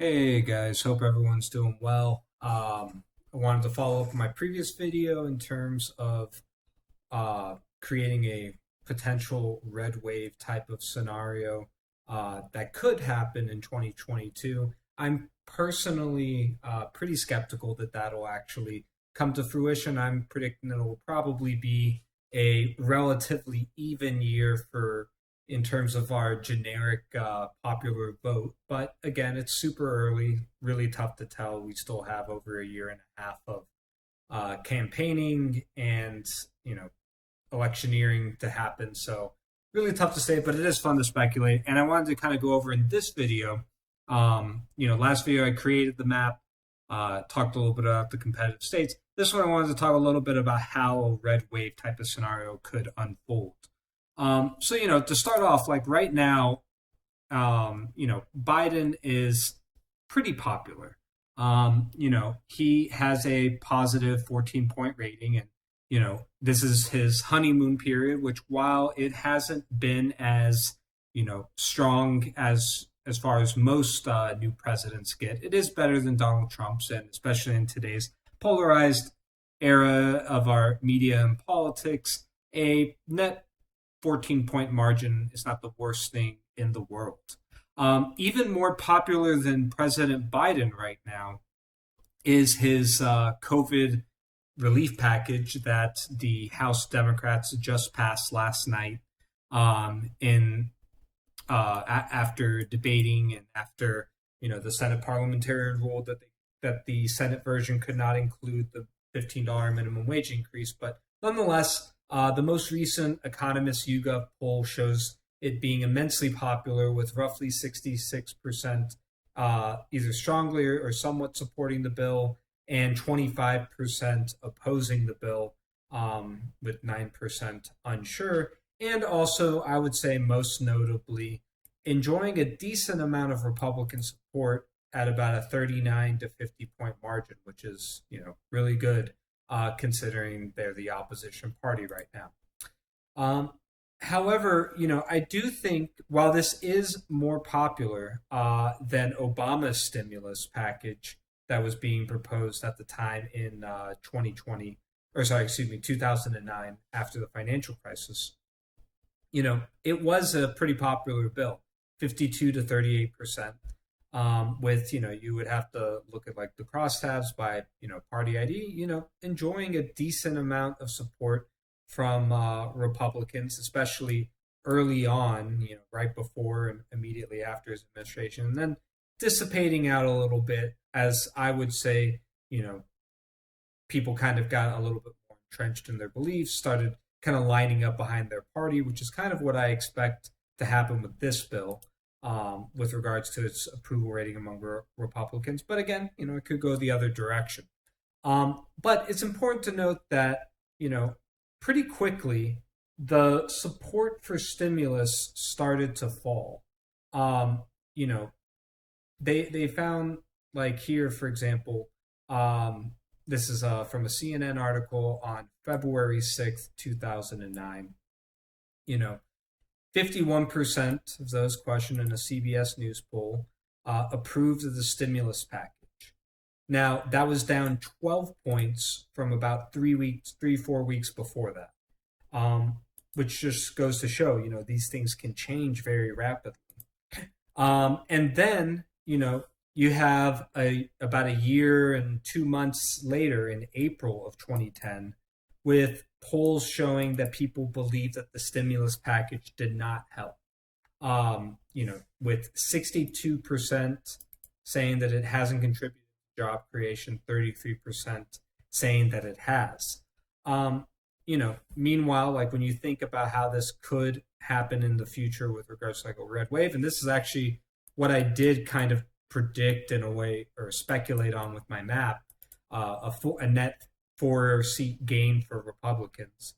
Hey guys, hope everyone's doing well. I wanted to follow up on my previous video in terms of creating a potential red wave type of scenario that could happen in 2022. I'm personally pretty skeptical that that'll actually come to fruition. I'm predicting it'll probably be a relatively even year for in terms of our generic popular vote. But again, it's super early, really tough to tell. We still have over a year and a half of campaigning and electioneering to happen. So really tough to say, but it is fun to speculate. And I wanted to kind of go over in this video. Last video I created the map, talked a little bit about the competitive states. This one I wanted to talk a little bit about how a red wave type of scenario could unfold. To start off, like right now, Biden is pretty popular. He has a positive 14-point rating, and this is his honeymoon period, which while it hasn't been as strong as far as most new presidents get, it is better than Donald Trump's, and especially in today's polarized era of our media and politics, a net 14-point margin is not the worst thing in the world. Even more popular than President Biden right now is his COVID relief package that the House Democrats just passed last night after debating and after the Senate parliamentarian ruled that the Senate version could not include the $15 minimum wage increase, but nonetheless, the most recent Economist YouGov poll shows it being immensely popular, with roughly 66% either strongly or somewhat supporting the bill, and 25% opposing the bill, with 9% unsure. And also, I would say most notably, enjoying a decent amount of Republican support at about a 39 to 50-point margin, which is really good considering they're the opposition party right now. However, I do think while this is more popular than Obama's stimulus package that was being proposed at the time in 2009 after the financial crisis, it was a pretty popular bill, 52 to 38%. With you would have to look at like the crosstabs by party ID, enjoying a decent amount of support from Republicans, especially early on, right before and immediately after his administration, and then dissipating out a little bit as I would say, people kind of got a little bit more entrenched in their beliefs, started kind of lining up behind their party, which is kind of what I expect to happen with this bill. With regards to its approval rating among Republicans. But again, it could go the other direction. But it's important to note that, pretty quickly, the support for stimulus started to fall. Um, you know, they found, like here, for example, this is from a CNN article on February 6th, 2009. You know, 51% of those questioned in a CBS News poll approved of the stimulus package. Now, that was down 12 points from about 4 weeks before that, which just goes to show, these things can change very rapidly. And then, you have about a year and 2 months later in April of 2010 with polls showing that people believe that the stimulus package did not help. With 62% saying that it hasn't contributed to job creation, 33% saying that it has. Meanwhile, like when you think about how this could happen in the future with regards to like a red wave, and this is actually what I did kind of predict in a way or speculate on with my map, a net 4-seat gain for Republicans.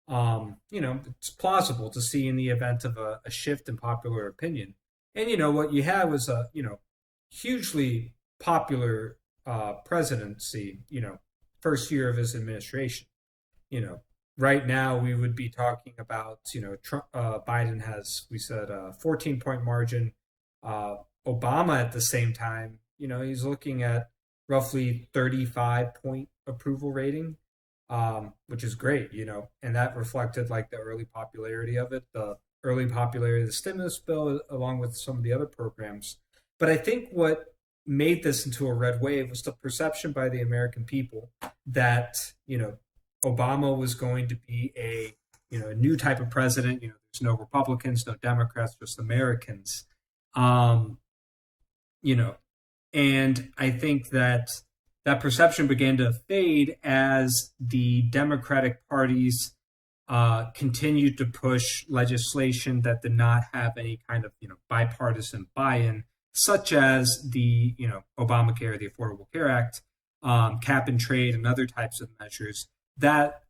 It's plausible to see in the event of a shift in popular opinion. And what you had was a hugely popular presidency. First year of his administration. Right now we would be talking about Trump, Biden has, we said, a 14-point margin. Obama at the same time He's looking at roughly 35-point approval rating, which is great, and that reflected like the early popularity of it, the early popularity of the stimulus bill, along with some of the other programs. But I think what made this into a red wave was the perception by the American people that, Obama was going to be a new type of president. There's no Republicans, no Democrats, just Americans. Um, you know, and I think that that perception began to fade as the Democratic parties continued to push legislation that did not have any kind of bipartisan buy-in, such as the Obamacare, the Affordable Care Act, cap and trade, and other types of measures that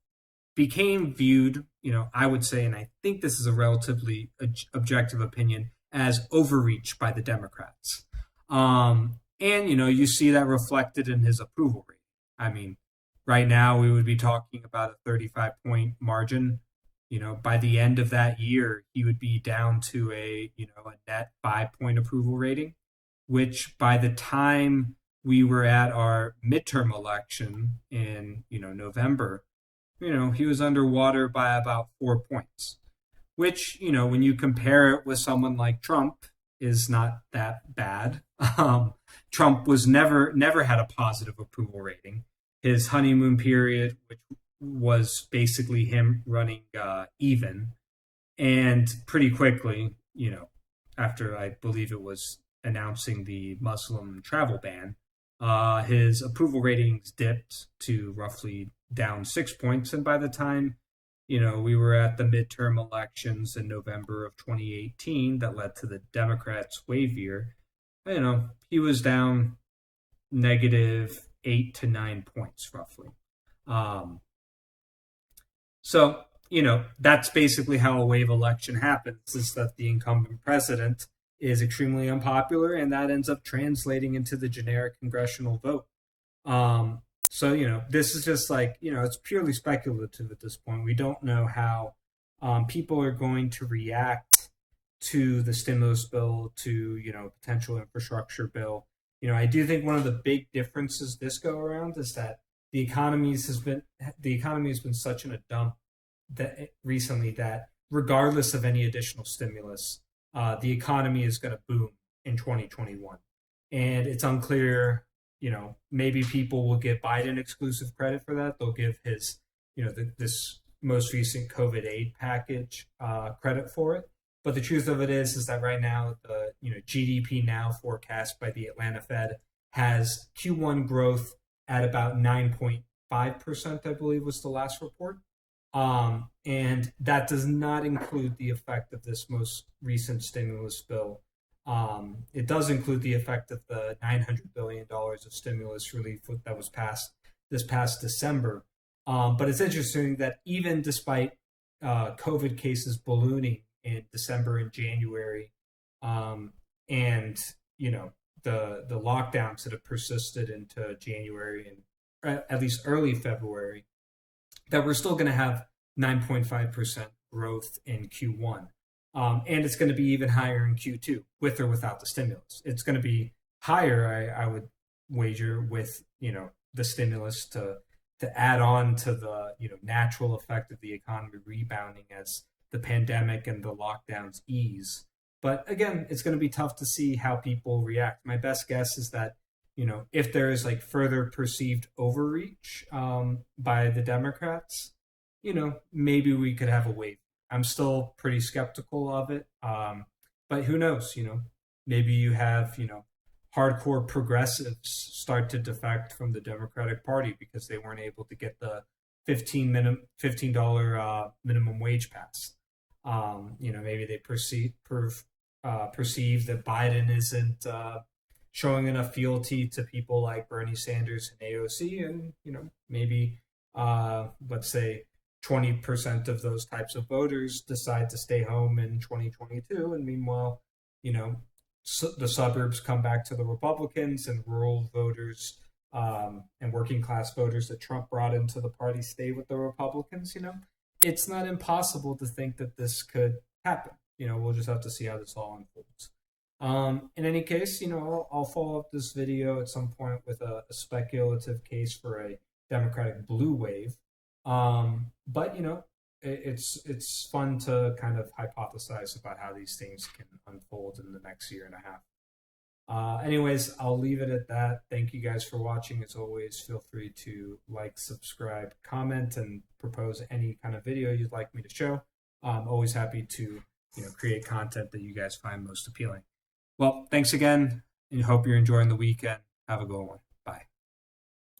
became viewed, I would say, and I think this is a relatively objective opinion, as overreach by the Democrats. And you see that reflected in his approval rate. I mean, right now we would be talking about a 35-point margin. By the end of that year, he would be down to a net 5-point approval rating, which by the time we were at our midterm election in November, he was underwater by about 4 points, which, when you compare it with someone like Trump, is not that bad. Trump was never had a positive approval rating. His honeymoon period, which was basically him running even, and pretty quickly, after I believe it was announcing the Muslim travel ban, his approval ratings dipped to roughly down 6 points. And by the time, we were at the midterm elections in November of 2018 that led to the Democrats' wave year, he was down -8 to 9 points roughly. So, that's basically how a wave election happens, is that the incumbent president is extremely unpopular, and that ends up translating into the generic congressional vote. So, this is just like, it's purely speculative at this point. We don't know how people are going to react to the stimulus bill, to, potential infrastructure bill. I do think one of the big differences this go around is that the economy has been such in a dump that recently that regardless of any additional stimulus, the economy is going to boom in 2021. And it's unclear, maybe people will give Biden exclusive credit for that. They'll give his, this most recent COVID aid package credit for it. But the truth of it is that right now the GDP now forecast by the Atlanta Fed has Q1 growth at about 9.5%, I believe was the last report. And that does not include the effect of this most recent stimulus bill. It does include the effect of the $900 billion of stimulus relief that was passed this past December. But it's interesting that even despite COVID cases ballooning in December and January, and the lockdowns that have persisted into January and at least early February, that we're still going to have 9.5% growth in Q1. And it's going to be even higher in Q2, with or without the stimulus. It's going to be higher, I would wager, with the stimulus to add on to the natural effect of the economy rebounding as the pandemic and the lockdowns ease. But again, it's going to be tough to see how people react. My best guess is that if there is like further perceived overreach by the Democrats, maybe we could have a wave. I'm still pretty skeptical of it. But who knows, maybe you have, hardcore progressives start to defect from the Democratic Party because they weren't able to get the $15 minimum wage passed. Maybe they perceive that Biden isn't showing enough fealty to people like Bernie Sanders and AOC, and maybe let's say 20% of those types of voters decide to stay home in 2022, and meanwhile, the suburbs come back to the Republicans, and rural voters and working class voters that Trump brought into the party stay with the Republicans. It's not impossible to think that this could happen. We'll just have to see how this all unfolds. In any case, I'll follow up this video at some point with a speculative case for a Democratic blue wave. But it's fun to kind of hypothesize about how these things can unfold in the next year and a half. Anyways, I'll leave it at that. Thank you guys for watching. As always, feel free to like, subscribe, comment, and propose any kind of video you'd like me to show. I'm always happy to create content that you guys find most appealing. Well, thanks again, and hope you're enjoying the weekend. Have a good one.